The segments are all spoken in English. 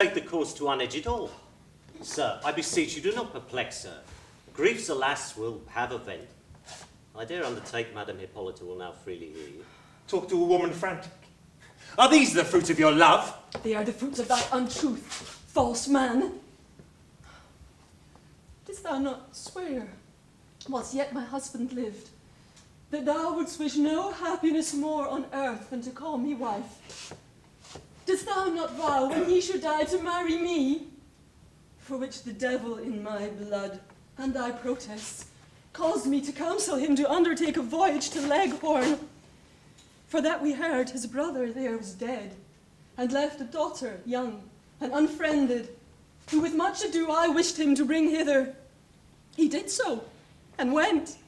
Take the course to unedge it all. Sir, I beseech you, do not perplex her. Griefs, alas, will have a vent. I dare undertake Madame Hippolyta will now freely hear you. Talk to a woman frantic. Are these the fruits of your love? They are the fruits of thy untruth, false man. Didst thou not swear, whilst yet my husband lived, that thou wouldst wish no happiness more on earth than to call me wife? Didst thou not vow, when he should die, to marry me? For which the devil in my blood, and thy protests, caused me to counsel him to undertake a voyage to Leghorn. For that we heard his brother there was dead, and left a daughter young and unfriended, who with much ado I wished him to bring hither. He did so, and went,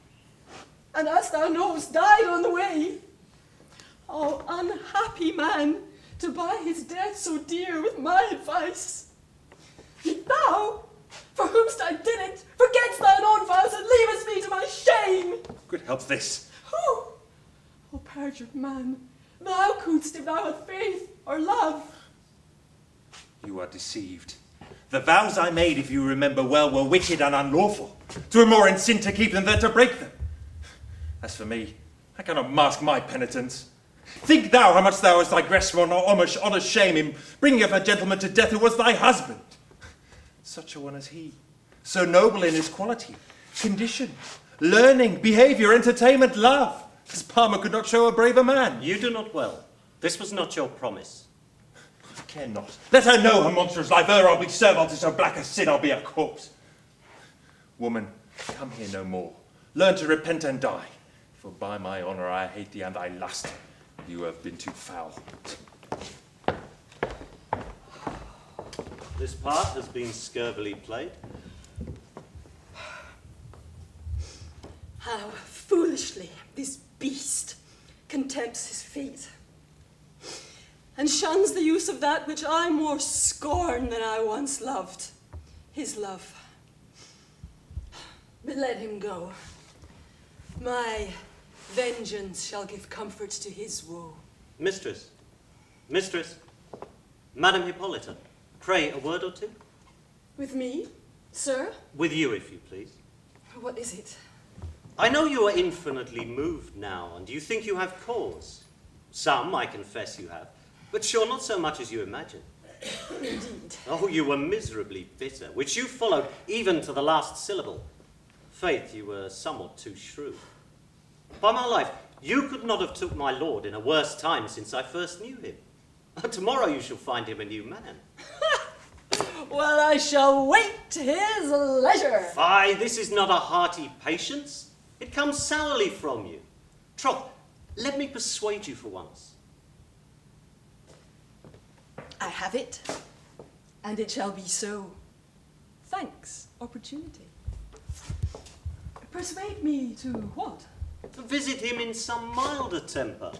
and as thou knowest, died on the way. Oh, unhappy man, to buy his death so dear with my advice. Yet thou, for whomst I did it, forgetst thine own vows and leavest me to my shame. Good help this. Who? O perjured man, thou couldst if thou had faith or love. You are deceived. The vows I made, if you remember well, were wicked and unlawful. 'Twere more in sin to keep them than to break them. As for me, I cannot mask my penitence. Think thou how much thou hast digressed from honest shame in bringing of a gentleman to death who was thy husband. Such a one as he, so noble in his quality, condition, learning, behaviour, entertainment, love, as Palmer could not show a braver man. You do not well. This was not your promise. I care not. Let her know her monstrous life, ere I'll be servile to so black a sin, I'll be a corpse. Woman, come here no more. Learn to repent and die. For by my honour I hate thee and thy lust. You have been too foul. This part has been scurvily played. How foolishly this beast contempts his fate, and shuns the use of that which I more scorn than I once loved, his love. But let him go. My vengeance shall give comfort to his woe. Mistress, Madame Hippolyta, pray a word or two? With me, sir? With you, if you please. What is it? I know you are infinitely moved now, and you think you have cause. Some, I confess, you have, but sure not so much as you imagine. Indeed. Oh, you were miserably bitter, which you followed even to the last syllable. Faith, you were somewhat too shrewd. By my life, you could not have took my lord in a worse time since I first knew him. Tomorrow you shall find him a new man. Well, I shall wait his leisure. Fie, this is not a hearty patience. It comes sourly from you. Troth, let me persuade you for once. I have it, and it shall be so. Thanks, opportunity. Persuade me to what? Visit him in some milder temper.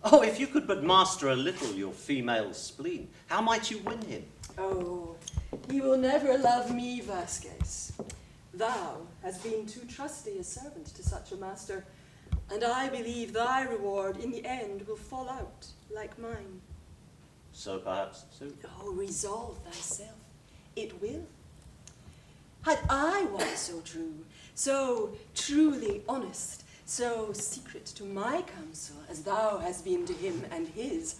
Oh, if you could but master a little your female spleen, how might you win him? Oh, he will never love me, Vasquez. Thou hast been too trusty a servant to such a master, and I believe thy reward in the end will fall out like mine. So perhaps, soon. Oh, resolve thyself. It will. Had I once so true, so truly honest, so secret to my counsel as thou hast been to him and his,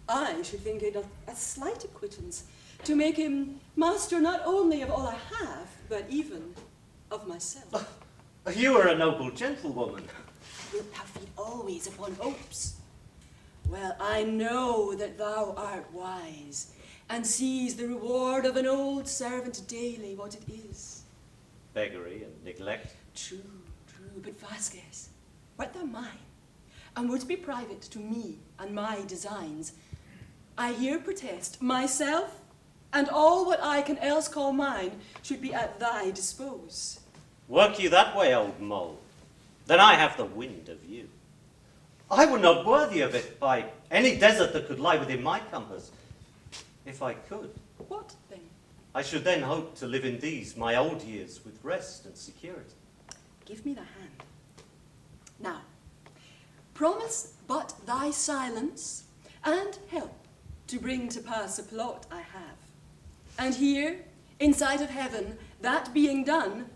I should think it a slight acquittance to make him master not only of all I have, but even of myself. You are a noble gentlewoman. Wilt thou feed always upon hopes? Well, I know that thou art wise, and sees the reward of an old servant daily what it is. Beggary and neglect. True, but Vasquez, wert thou mine, and wouldst be private to me and my designs, I here protest myself and all what I can else call mine should be at thy dispose. Work you that way, old mole, then I have the wind of you. I were not worthy of it by any desert that could lie within my compass. If I could. What then? I should then hope to live in these, my old years, with rest and security. Give me the hand. Now, promise but thy silence and help to bring to pass a plot I have. And here, in sight of heaven, that being done,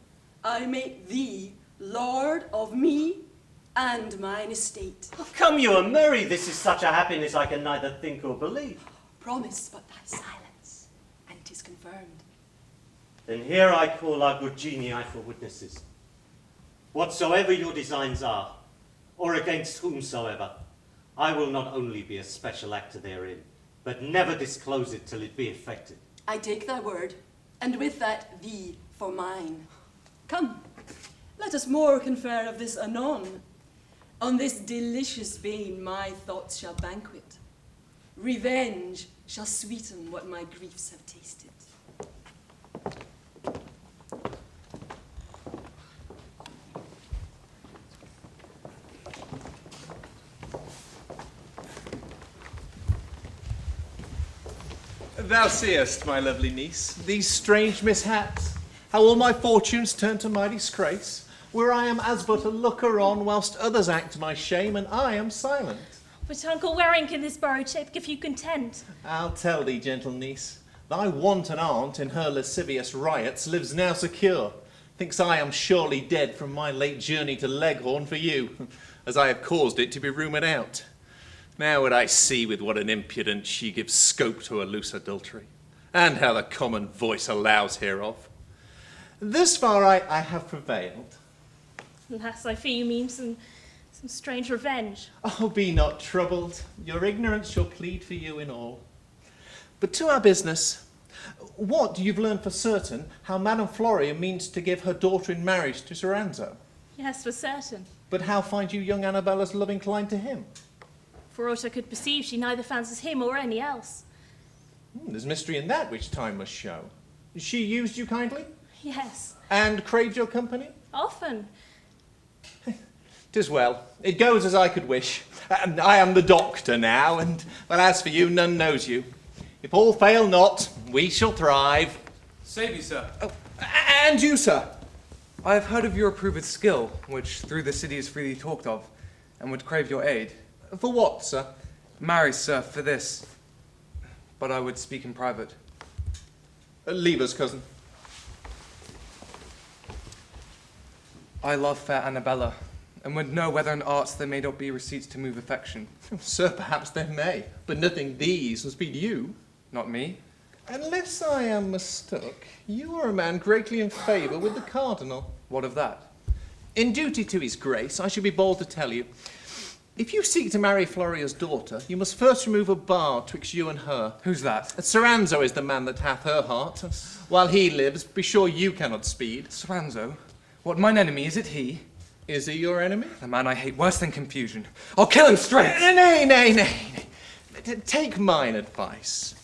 I make thee lord of me and mine estate. Oh, come, you are merry. This is such a happiness I can neither think or believe. Promise but thy silence, and 'tis confirmed. Then here I call our good genii for witnesses. Whatsoever your designs are, or against whomsoever, I will not only be a special actor therein, but never disclose it till it be effected. I take thy word, and with that thee for mine. Come, let us more confer of this anon. On this delicious bane my thoughts shall banquet. Revenge shall sweeten what my griefs have tasted. Thou seest, my lovely niece, these strange mishaps, how all my fortunes turn to my disgrace, where I am as but a looker-on, whilst others act my shame, and I am silent. But, uncle, wherein can this borrowed shape give you content? I'll tell thee, gentle niece, thy wanton aunt, in her lascivious riots, lives now secure, thinks I am surely dead from my late journey to Leghorn for you, as I have caused it to be rumoured out. Now would I see with what an impudence she gives scope to a loose adultery, and how the common voice allows hereof. This far I have prevailed. Alas, I fear you mean some strange revenge. Oh, be not troubled. Your ignorance shall plead for you in all. But to our business. What you've learned for certain, how Madame Floria means to give her daughter in marriage to Sir Anzo. Yes, for certain. But how find you young Annabella's love inclined to him? For aught I could perceive, she neither fancies him or any else. There's mystery in that which time must show. She used you kindly? Yes, And craved your company? often. 'Tis well. It goes as I could wish. And I am the doctor now, and, well, as for you, none knows you. If all fail not, we shall thrive. Save you, sir. Oh, and you, sir. I have heard of your approved skill, which through the city is freely talked of, and would crave your aid. For what, sir? Marry, sir, for this. But I would speak in private. Leave us, cousin. I love fair Annabella, and would know whether in arts there may not be receipts to move affection. Sir, perhaps there may, but nothing these will speed you. Not me. Unless I am mistook, you are a man greatly in favour with the cardinal. What of that? In duty to his grace, I should be bold to tell you, if you seek to marry Floria's daughter, you must first remove a bar twixt you and her. Who's that? Sir Anzo is the man that hath her heart. While he lives, be sure you cannot speed. Sir Anzo? What, mine enemy, is it he? Is he your enemy? The man I hate worse than confusion. I'll kill him straight! Nay. Take mine advice.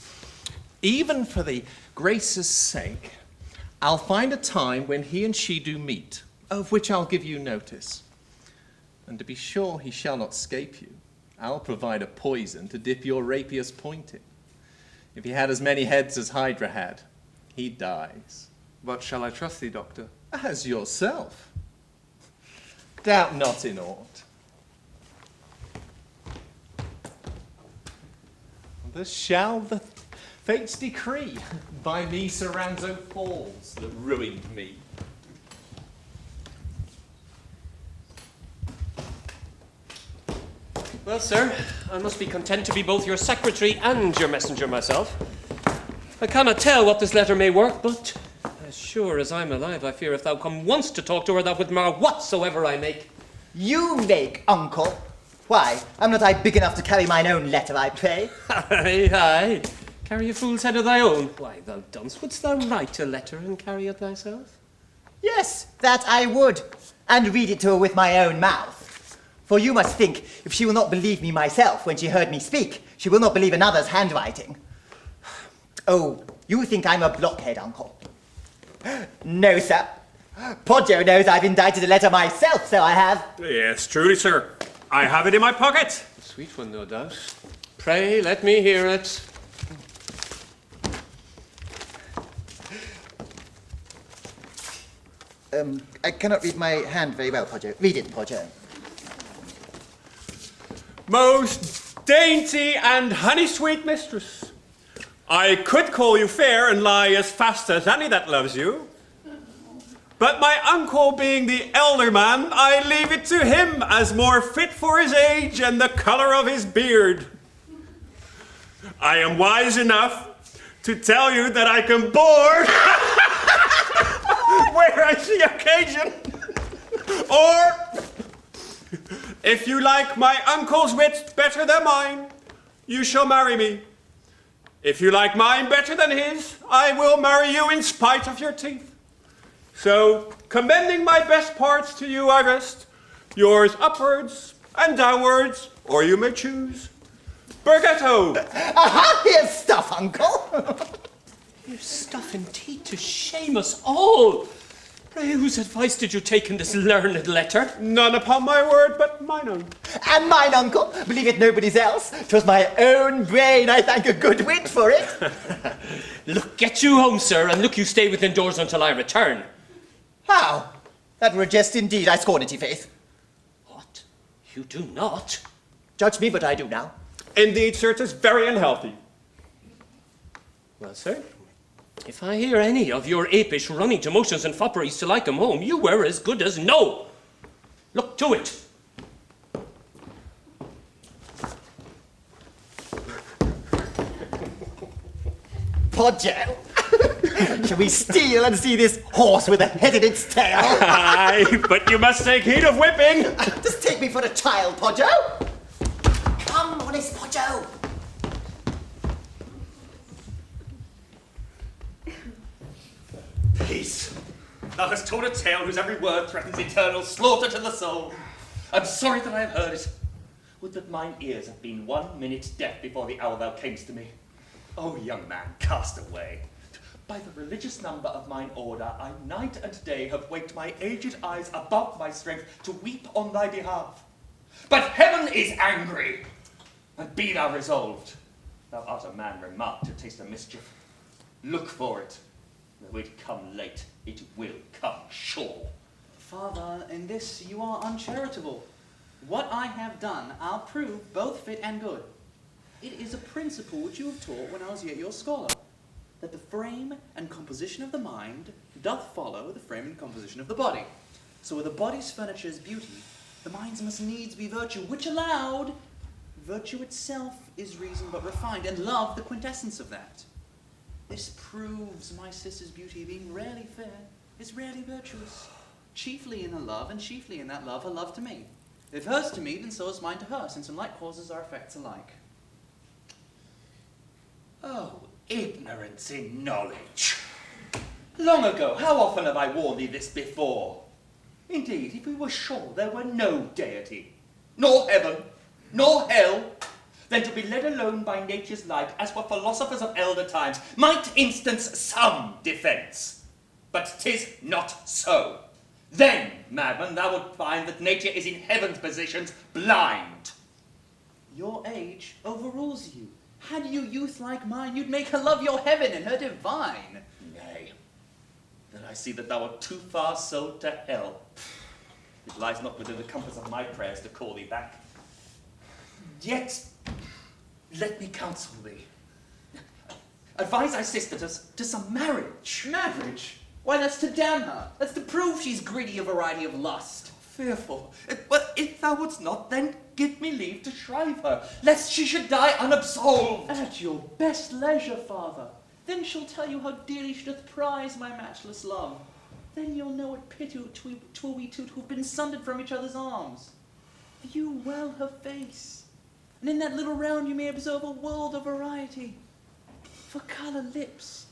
Even for the grace's sake, I'll find a time when he and she do meet, of which I'll give you notice. And to be sure he shall not scape you, I'll provide a poison to dip your rapier's point in. If he had as many heads as Hydra had, he dies. But shall I trust thee, doctor? As yourself. Doubt not in aught. Thus shall the fates decree. By me Sir Anzo falls that ruined me. Well, sir, I must be content to be both your secretary and your messenger myself. I cannot tell what this letter may work, but as sure as I'm alive, I fear if thou come once to talk to her, thou wilt mar whatsoever I make. You make, uncle. Why, am not I big enough to carry mine own letter, I pray? Aye. Carry a fool's head of thy own. Why, thou dunce, wouldst thou write a letter and carry it thyself? Yes, that I would, and read it to her with my own mouth. For you must think, if she will not believe me myself when she heard me speak, she will not believe another's handwriting. Oh, you think I'm a blockhead, uncle? No, sir. Poggio knows I've indited a letter myself, so I have. Yes, truly, sir. I have it in my pocket. A sweet one, no doubt. Pray, let me hear it. I cannot read my hand very well, Poggio. Read it, Poggio. Most dainty and honey-sweet mistress, I could call you fair and lie as fast as any that loves you. But my uncle being the elder man, I leave it to him as more fit for his age and the colour of his beard. I am wise enough to tell you that I can bore where I see occasion. Or, if you like my uncle's wit better than mine, you shall marry me. If you like mine better than his, I will marry you in spite of your teeth. So, commending my best parts to you, I rest. Yours upwards and downwards, or you may choose. Bergetto! Aha! Here's stuff, Uncle! Here's stuff indeed to shame us all. Pray, whose advice did you take in this learned letter? None upon my word, but mine own. And mine, Uncle. Believe it, nobody's else. 'Twas my own brain. I thank a good wit for it. Look, get you home, sir, and look you stay within doors until I return. How? That were a jest indeed. I scorn it, i'faith. What? You do not? Judge me, but I do now. Indeed, sir, 'tis very unhealthy. Well, sir, if I hear any of your apish running to motions and fopperies till I come home, you were as good as no. Look to it. Podjo! Shall we steal and see this horse with a head in its tail? Aye, but you must take heed of whipping. Just take me for a child, Podjo. Come, honest Podjo. Peace. Thou hast told a tale whose every word threatens eternal slaughter to the soul. I'm sorry that I have heard it. Would that mine ears have been 1 minute deaf before the hour thou camest to me. O young man, cast away. By the religious number of mine order, I night and day have waked my aged eyes above my strength to weep on thy behalf. But heaven is angry, and be thou resolved. Thou art a man remarked to taste of mischief. Look for it. Though it come late, it will come sure. Father, in this you are uncharitable. What I have done, I'll prove both fit and good. It is a principle which you have taught when I was yet your scholar, that the frame and composition of the mind doth follow the frame and composition of the body. So where the body's furniture is beauty, the mind's must needs be virtue, which allowed, virtue itself is reason but refined, and love the quintessence of that. This proves my sister's beauty, being rarely fair, is rarely virtuous, chiefly in her love, and chiefly in that love her love to me. If hers to me, then so is mine to her, since in like causes our effects alike. Oh, ignorance in knowledge. Long ago, how often have I warned thee this before? Indeed, if we were sure there were no deity, nor heaven, nor hell, then to be led alone by nature's light, as were philosophers of elder times, might instance some defence. But 'tis not so. Then, madman, thou wilt find that nature is in heaven's positions blind. Your age overrules you. Had you youth like mine, you'd make her love your heaven and her divine. Nay, then I see that thou art too far sold to hell. It lies not within the compass of my prayers to call thee back. Yet, let me counsel thee. Advise thy sister to some marriage. Marriage? Why, that's to damn her. That's to prove she's greedy of variety of lust. Fearful. But if thou wouldst not, then give me leave to shrive her, lest she should die unabsolved. At your best leisure, father. Then she'll tell you how dearly she doth prize my matchless love. Then you'll know what pity 'twill we two to have been sundered from each other's arms. View well her face, and in that little round you may observe a world of variety. For colour lips,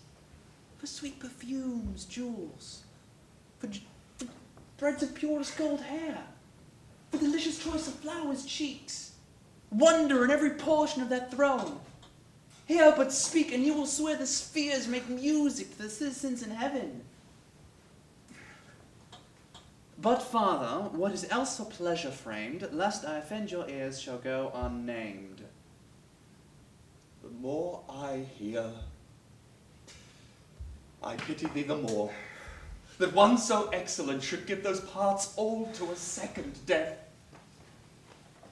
for sweet perfumes, jewels, for threads of purest gold hair, for delicious choice of flowers, cheeks, wonder in every portion of that throne. Hear but speak, and you will swear the spheres make music to the citizens in heaven. But, father, what is else for pleasure framed, lest I offend your ears, shall go unnamed. The more I hear, I pity thee the more, that one so excellent should give those parts all to a second death.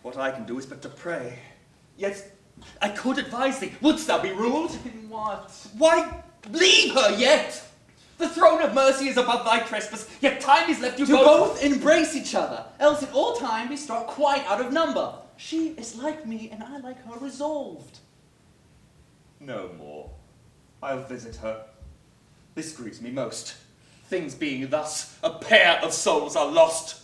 What I can do is but to pray, yet I could advise thee. Wouldst thou be ruled? In what? Why, leave her yet! The throne of mercy is above thy trespass, yet time is left you To both embrace each other, else in all time be struck quite out of number. She is like me, and I like her resolved. No more. I'll visit her. This grieves me most. Things being thus, a pair of souls are lost.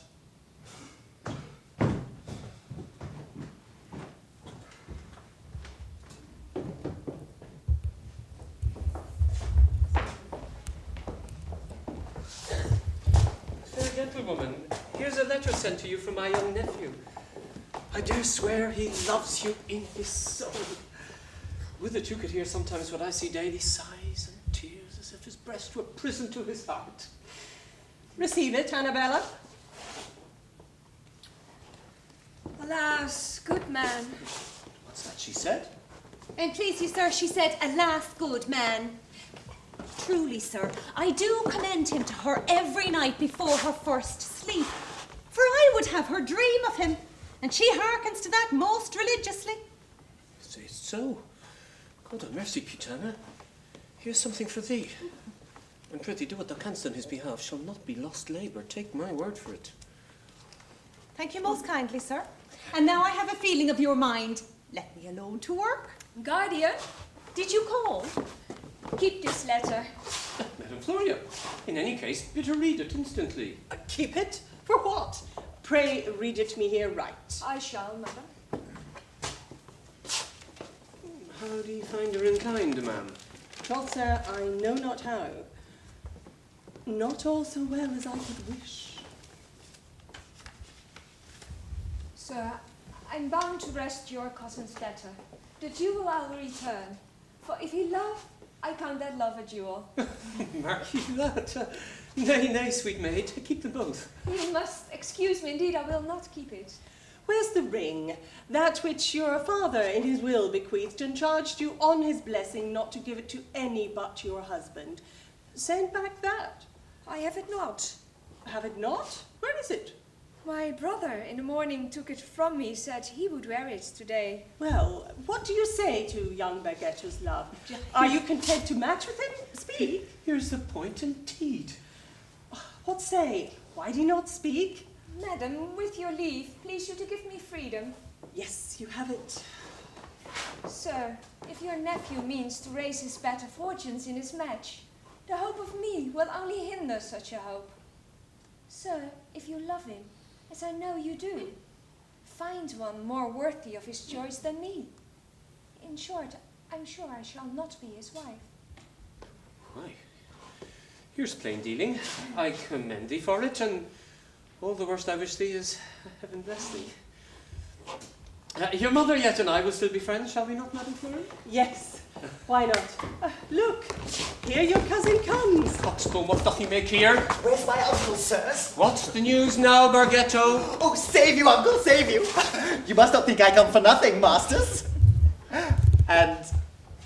Fair gentlewoman, here's a letter sent to you from my young nephew. I dare swear he loves you in his soul. Would that you could hear sometimes what I see daily, sighs and tears, as if his breast were prison to his heart. Receive it, Annabella. Alas, good man. What's that she said? And please you, sir, she said, alas, good man. Truly, sir, I do commend him to her every night before her first sleep. For I would have her dream of him, and she hearkens to that most religiously. Say it so. God have mercy, Putana. Here's something for thee. And prithee, do what thou canst on his behalf. Shall not be lost labour. Take my word for it. Thank you most kindly, sir. And now I have a feeling of your mind. Let me alone to work. Guardian, Did you call? keep this letter. Madam Floria, in any case, bid her read it instantly. Keep it? For what? Pray read it me here right. I shall, madam. How do you find her inclined, ma'am? Troth, sir, I know not how. Not all so well as I could wish. Sir, I'm bound to rest your cousin's letter, that you will allow return. For if he love, I count that love a jewel. Mark you that? Nay, nay, sweet maid, keep them both. You must excuse me, indeed, I will not keep it. Where's the ring? That which your father in his will bequeathed and charged you on his blessing not to give it to any but your husband. Send back that. I have it not. Have it not? Where is it? My brother in the morning took it from me, said he would wear it today. Well, what do you say to young Bagetto's love? Are you content to match with him? Speak. Here's the point indeed. What say? Why do you not speak? Madam, with your leave, please you to give me freedom. Yes, you have it. Sir, if your nephew means to raise his better fortunes in his match, the hope of me will only hinder such a hope. Sir, if you love him, as I know you do, find one more worthy of his choice than me. In short, I'm sure I shall not be his wife. Why, here's plain dealing. I commend thee for it, and all the worst I wish thee is heaven bless thee. Your mother yet and I will still be friends, shall we not, Madam Fleury? Yes, why not? Look, here your cousin comes. Coxcomb, what doth he make here? Where's my uncle, sirs? What's the news now, Bargetto? Oh, save you, uncle, save you. You must not think I come for nothing, masters. And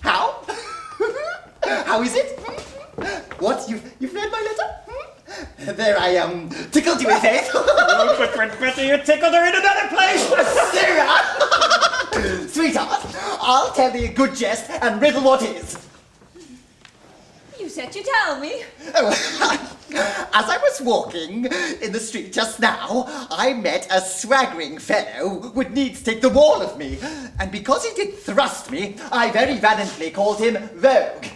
how? How is it? What, you've read my letter? There I tickled you with faith. Oh, but when better you tickled her in another place. Sarah! Sweetheart, I'll tell thee a good jest and riddle what is. You said you'd tell me. Oh, as I was walking in the street just now, I met a swaggering fellow who would needs take the wall of me. And because he did thrust me, I very valiantly called him Vogue.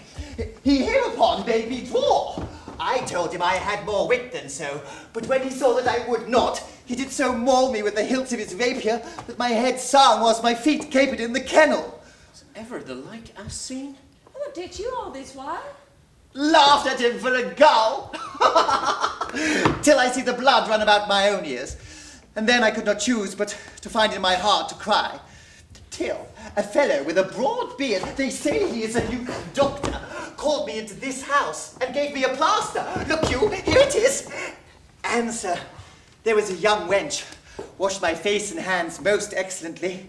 He hereupon bade me draw. I told him I had more wit than so, but when he saw that I would not, he did so maul me with the hilt of his rapier that my head sung whilst my feet capered in the kennel. Is ever the like as seen? What did you all this while? Laughed at him for a gull, till I see the blood run about my own ears, and then I could not choose but to find in my heart to cry. Till a fellow with a broad beard, they say he is a new doctor, called me into this house and gave me a plaster. Look you, here it is. And, sir, there was a young wench, washed my face and hands most excellently.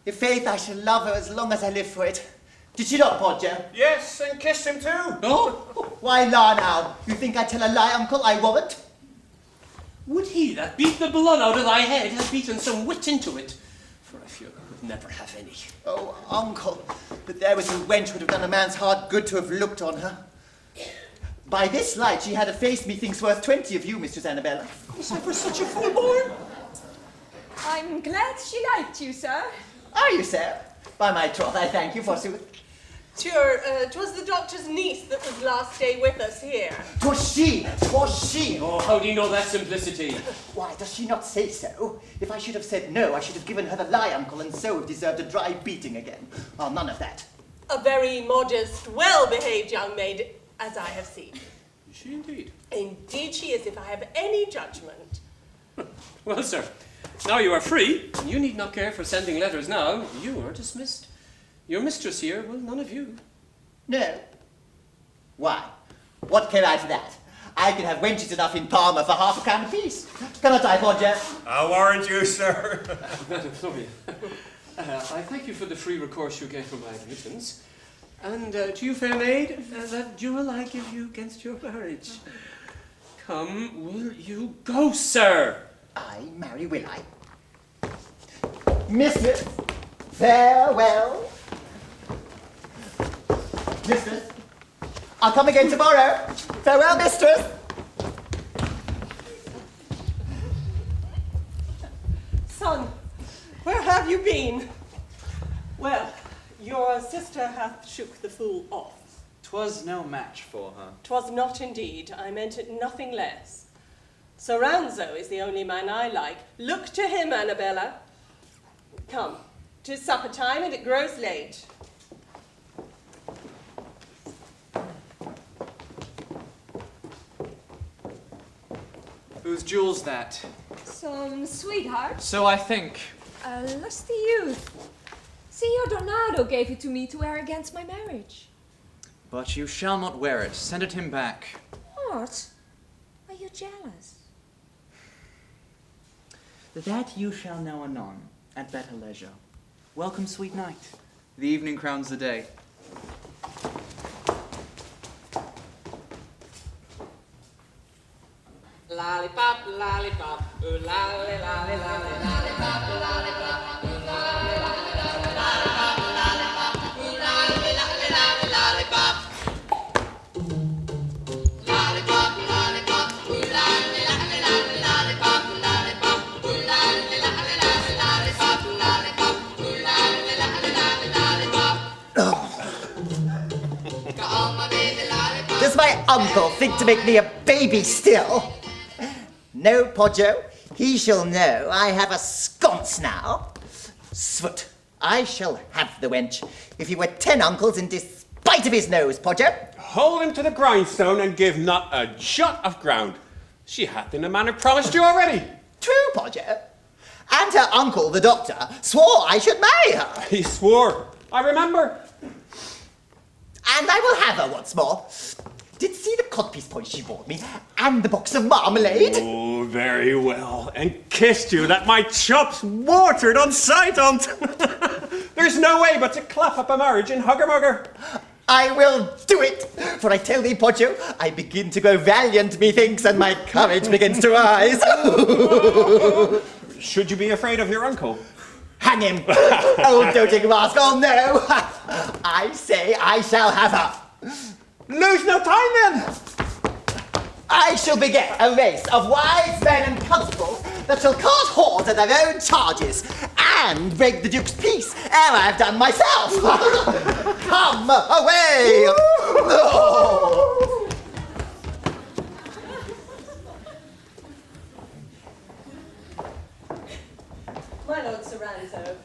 I' faith I shall love her as long as I live for it. Did she not, Podger? Yes, and kissed him too. Oh, Why, la now, you think I tell a lie, uncle? I warrant. would he that beat the blood out of thy head have beaten some wit into it? For if your would never have any. Oh, uncle, but there was a wench would have done a man's heart good to have looked on her. By this light, she had a face methinks worth 20 of you, Mistress Annabella. Was ever such a fool born? I'm glad she liked you, sir. Are you, sir? By my troth, I thank you, forsooth. Sure, 'twas the doctor's niece that was last day with us here. 'Twas she! Oh, how do you know that simplicity? Why, does she not say so? If I should have said no, I should have given her the lie, uncle, and so have deserved a dry beating again. Oh, none of that. A very modest, well-behaved young maid, as I have seen. Is she indeed? Indeed she is, if I have any judgment. Well, sir, now you are free. You need not care for sending letters now. You are dismissed. Your mistress here will none of you. No. Why? What care I for that? I can have wenches enough in Parma for half a crown apiece. Cannot I, Podger? I warrant you, sir. Madam Flavia, I thank you for the free recourse you gave for my admittance. And to you, fair maid, that jewel I give you against your marriage. Come, will you go, sir? I marry, will I? Mistress, farewell. Mistress, I'll come again tomorrow. Farewell, mistress. Son, where have you been? Well, your sister hath shook the fool off. 'Twas no match for her. 'Twas not indeed, I meant it nothing less. Soranzo is the only man I like. Look to him, Annabella. Come, 'tis supper time and it grows late. Whose jewel's that? Some sweetheart. So I think. A lusty youth. Signor Donato gave it to me to wear against my marriage. But you shall not wear it. Send it him back. What? Are you jealous? That you shall know anon, at better leisure. Welcome, sweet night. The evening crowns the day. Lollipop, lollipop, ooh lolly, lolly, lolly, lollipop, lollipop, ooh lolly, lolly, lolly, lollipop, lollipop, ooh lolly, lolly, lolly, lollipop. Lollipop, lollipop, ooh lolly, lolly, lolly, lollipop, lollipop, ooh lolly, lolly, lolly, lollipop, lollipop, ooh lolly, lolly, lolly, lollipop. Call my baby lollipop. Does my uncle think to make me a baby still? No, Poggio, he shall know I have a sconce now. Svut, I shall have the wench, if he were 10 uncles in despite of his nose, Poggio. Hold him to the grindstone and give not a jot of ground. She hath in a manner promised you already. True, Poggio. And her uncle, the doctor, swore I should marry her. He swore. I remember. And I will have her once more. Did see the codpiece point she bought me, and the box of marmalade. Oh, very well. And kissed you that my chops watered on sight on't. There's no way but to clap up a marriage in hugger-mugger. I will do it, for I tell thee, Poggio, I begin to grow valiant, methinks, and my courage begins to rise. Should you be afraid of your uncle? Hang him, old doting rascal, no. I say I shall have her. Lose no time then! I shall beget a race of wise men and constables that shall cause whores at their own charges and break the Duke's peace ere I have done myself. Come away! My Lord Soranzo,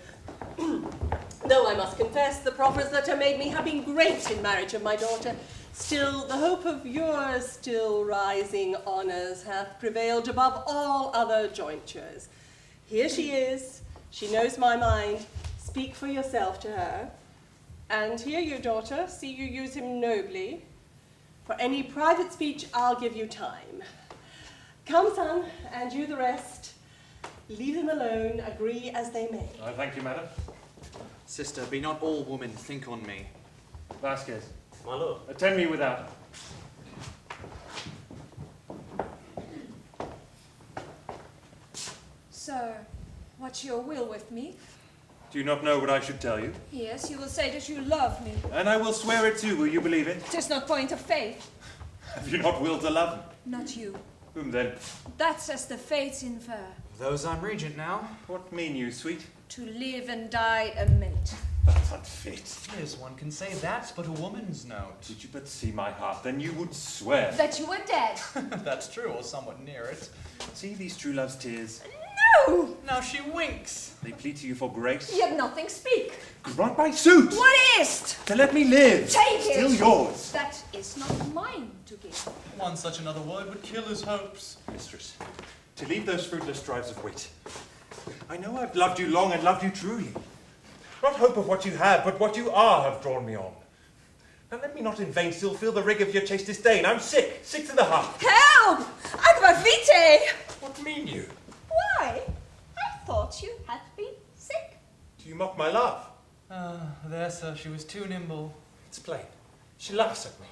though I must confess the proffers that are made me have been great in marriage of my daughter, still the hope of your still rising honours hath prevailed above all other jointures. Here she is, she knows my mind, speak for yourself to her. And here, your daughter, see you use him nobly. For any private speech, I'll give you time. Come, son, and you the rest. Leave them alone, agree as they may. I thank you, madam. Sister, be not all women, think on me. Vasquez, My lord. attend me without. Sir, what's your will with me? Do you not know what I should tell you? Yes, you will say that you love me. And I will swear it too, will you believe it? 'Tis no point of faith. Have you not will to love me? Not you. Whom then? That's as the fates infer. Those I'm regent now. What mean you, sweet? To live and die a mate. That's unfit. Yes, one can say that's but a woman's note. Did you but see my heart, then you would swear. That you were dead. That's true, or somewhat near it. See these true love's tears? No! Now she winks. They plead to you for grace. Yet nothing speak. Grant my suit! What is't? To let me live! Take it! Still yours! That is not mine to give. One such another word would kill his hopes. Mistress, to leave those fruitless strives of wit. I know I've loved you long and loved you truly. Not hope of what you have, but what you are have drawn me on. Now let me not in vain still feel the rig of your chaste disdain. I'm sick, sick to the heart. Help! Aqua vitae! What mean you? Why? I thought you had been sick. Do you mock my love? There, sir, she was too nimble. It's plain. She laughs at me.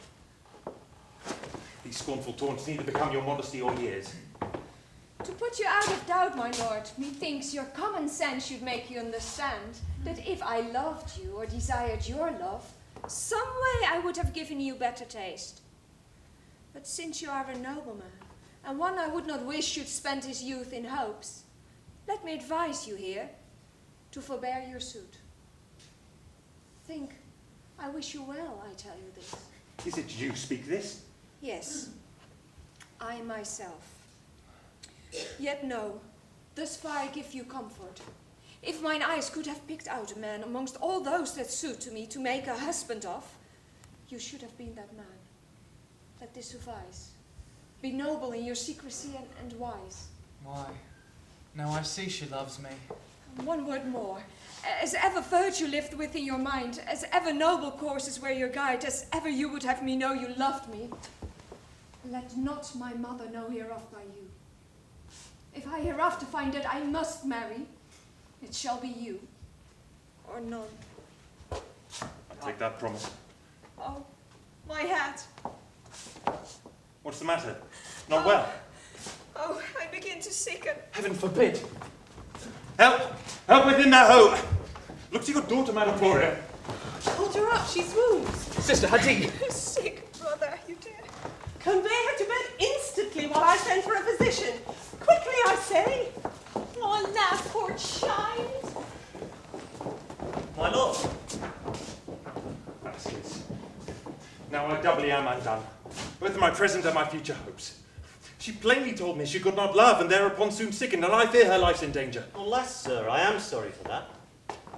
These scornful taunts neither become your modesty or years. To put you out of doubt, my lord, methinks your common sense should make you understand that if I loved you or desired your love, some way I would have given you better taste. But since you are a nobleman, and one I would not wish should spend his youth in hopes, let me advise you here to forbear your suit. Think, I wish you well, I tell you this. Is it you speak this? Yes, I myself. Yet no, thus far I give you comfort. If mine eyes could have picked out a man amongst all those that suit to me to make a husband of, you should have been that man. Let this suffice. Be noble in your secrecy and wise. Why? Now I see she loves me. One word more. As ever virtue lived within your mind, as ever noble courses were your guide, as ever you would have me know you loved me, let not my mother know hereof by you. If I hereafter find that I must marry, it shall be you, or none. I take that promise. Oh, my hat. What's the matter? Not well? Oh, I begin to sicken. Heaven forbid! Help! Help within that hole! Look to your daughter, Madam Floria. Hold her up, she swoons. Sister Hadid! Sick, brother, you dear. Convey her to bed instantly while I send for a physician. Quickly, I say. Oh, now, poor child. My lord. Baskets. Now I doubly am undone, both my present and my future hopes. She plainly told me she could not love, and thereupon soon sickened, and I fear her life's in danger. Alas, sir, I am sorry for that.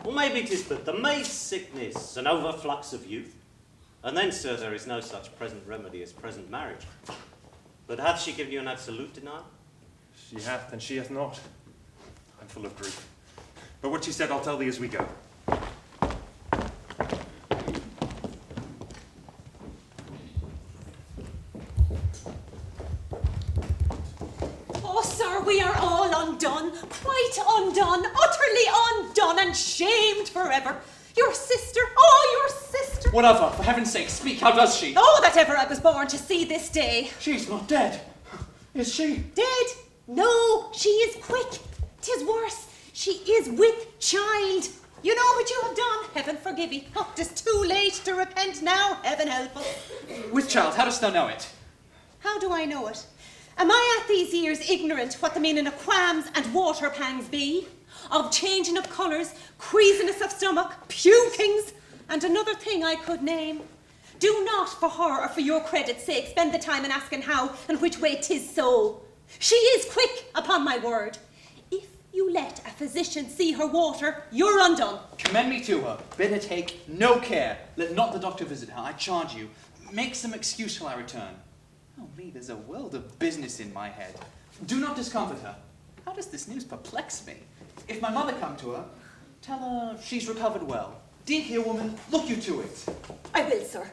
Well, maybe 'tis but the maid's sickness, an overflux of youth. And then, sir, there is no such present remedy as present marriage. But hath she given you an absolute denial? She hath, and she hath not. I'm full of grief. But what she said I'll tell thee as we go. Oh, sir, we are all undone, quite undone, utterly undone and shamed forever. Your sister, oh, your sister. What of her? For heaven's sake, speak. How does she? Oh, that ever I was born to see this day. She's not dead. Is she? Dead? No, she is quick. 'Tis worse. She is with child. You know what you have done. Heaven forgive ye. Oh, 'tis too late to repent now. Heaven help us. With child, how dost thou know it? How do I know it? Am I at these years ignorant what the meaning of qualms and water pangs be? Of changing of colours, queasiness of stomach, pukings, and another thing I could name. Do not, for her or for your credit's sake, spend the time in asking how and which way 'tis so. She is quick, upon my word. If you let a physician see her water, you're undone. Commend me to her. Bid her take no care. Let not the doctor visit her, I charge you. Make some excuse till I return. Oh me, there's a world of business in my head. Do not discomfort her. How does this news perplex me? If my mother come to her, tell her she's recovered well. Dear here, woman, look you to it. I will, sir.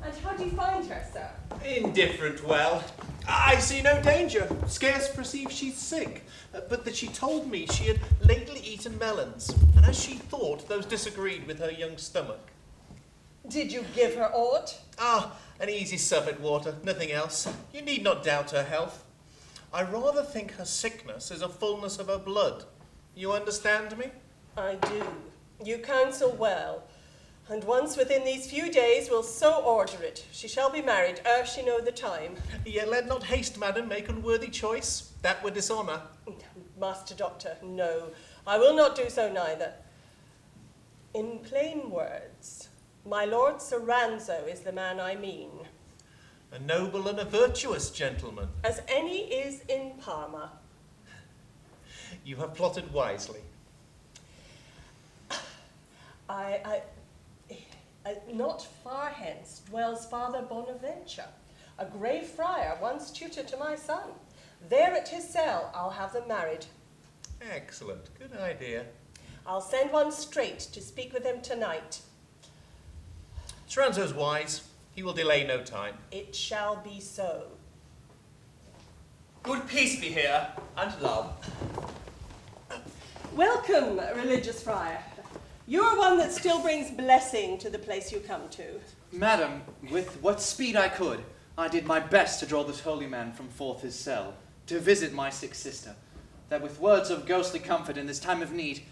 And how do you find her, sir? Indifferent well. I see no danger. Scarce perceive she's sick. But that she told me she had lately eaten melons, and as she thought, those disagreed with her young stomach. Did you give her aught? Ah, an easy sup at water, nothing else. You need not doubt her health. I rather think her sickness is a fullness of her blood. You understand me? I do. You counsel well. And once within these few days we'll so order it. She shall be married ere she know the time. Yet let not haste, madam, make unworthy choice. That would dishonour. Master Doctor, no. I will not do so neither. In plain words, my Lord Soranzo is the man I mean. A noble and a virtuous gentleman. As any is in Parma. You have plotted wisely. Not far hence dwells Father Bonaventure, a grave friar, once tutor to my son. There at his cell I'll have them married. Excellent. Good idea. I'll send one straight to speak with him tonight. Soranzo's wise. He will delay no time. It shall be so. Good peace be here, and love. Welcome, religious friar. You're one that still brings blessing to the place you come to. Madam, with what speed I could, I did my best to draw this holy man from forth his cell, to visit my sick sister, that with words of ghostly comfort in this time of need,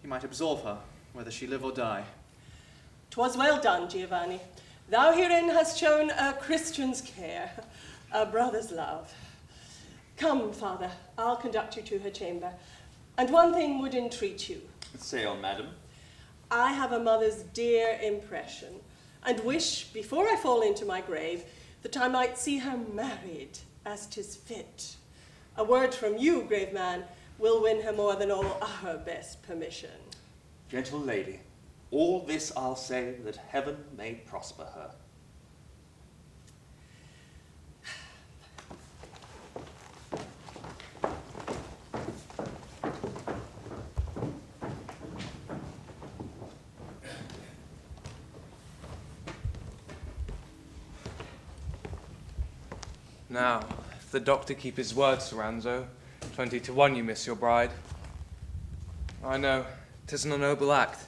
he might absolve her, whether she live or die. 'Twas well done, Giovanni. Thou herein hast shown a Christian's care, a brother's love. Come, Father, I'll conduct you to her chamber. And one thing would entreat you. Say on, madam. I have a mother's dear impression, and wish, before I fall into my grave, that I might see her married, as 'tis fit. A word from you, grave man, will win her more than all our best permission. Gentle lady, all this I'll say, that heaven may prosper her. Now, if the doctor keep his word, Soranzo, 20 to 1 you miss your bride. I know, 'tisn't a noble act,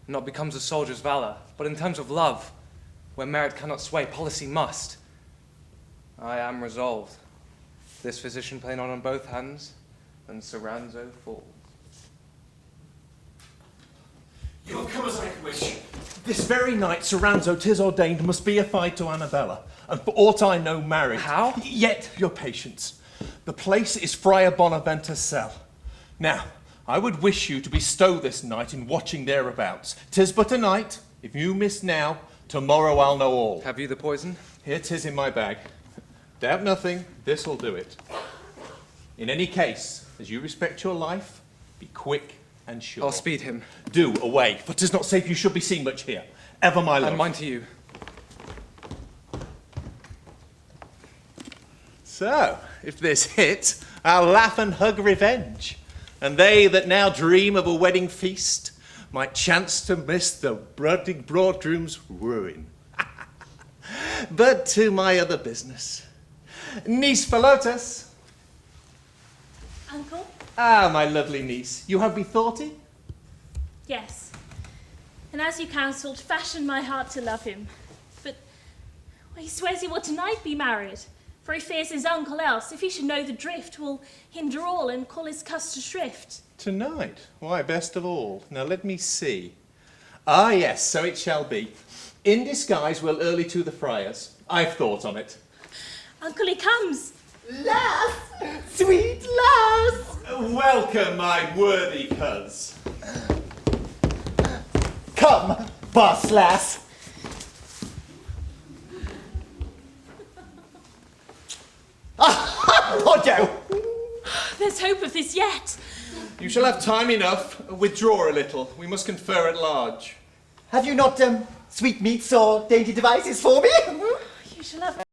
not becomes a soldier's valor, but in terms of love, where merit cannot sway, policy must. I am resolved. This physician plain on both hands, and Soranzo falls. You have come as I wish. This very night, Soranzo, 'tis ordained, must be affied to Annabella, and for aught I know, married. How? Yet, your patience. The place is Friar Bonaventure's cell. Now, I would wish you to bestow this night in watching thereabouts. 'Tis but a night. If you miss now, tomorrow I'll know all. Have you the poison? Here 'tis in my bag. Doubt nothing, this'll do it. In any case, as you respect your life, be quick and sure. I'll speed him. Do, away, for 'tis not safe you should be seen much here. Ever my love. And mine to you. So, if this hit, I'll laugh and hug revenge. And they that now dream of a wedding feast might chance to miss the budding bridegroom's ruin. But to my other business. Niece Philotas. Uncle? Ah, my lovely niece, you have bethought it? Yes. And as you counselled, fashioned my heart to love him. But he swears he will tonight be married. For he fears his uncle else, if he should know the drift, will hinder all and call his cuss to shrift. Tonight? Why, best of all. Now let me see. Ah, yes, so it shall be. In disguise we'll early to the friars. I've thought on it. Uncle, he comes. Lass! Sweet lass! Welcome, my worthy cuz. Come, boss lass. Oh, no! There's hope of this yet. You shall have time enough. Withdraw a little. We must confer at large. Have you not sweetmeats or dainty devices for me? You shall have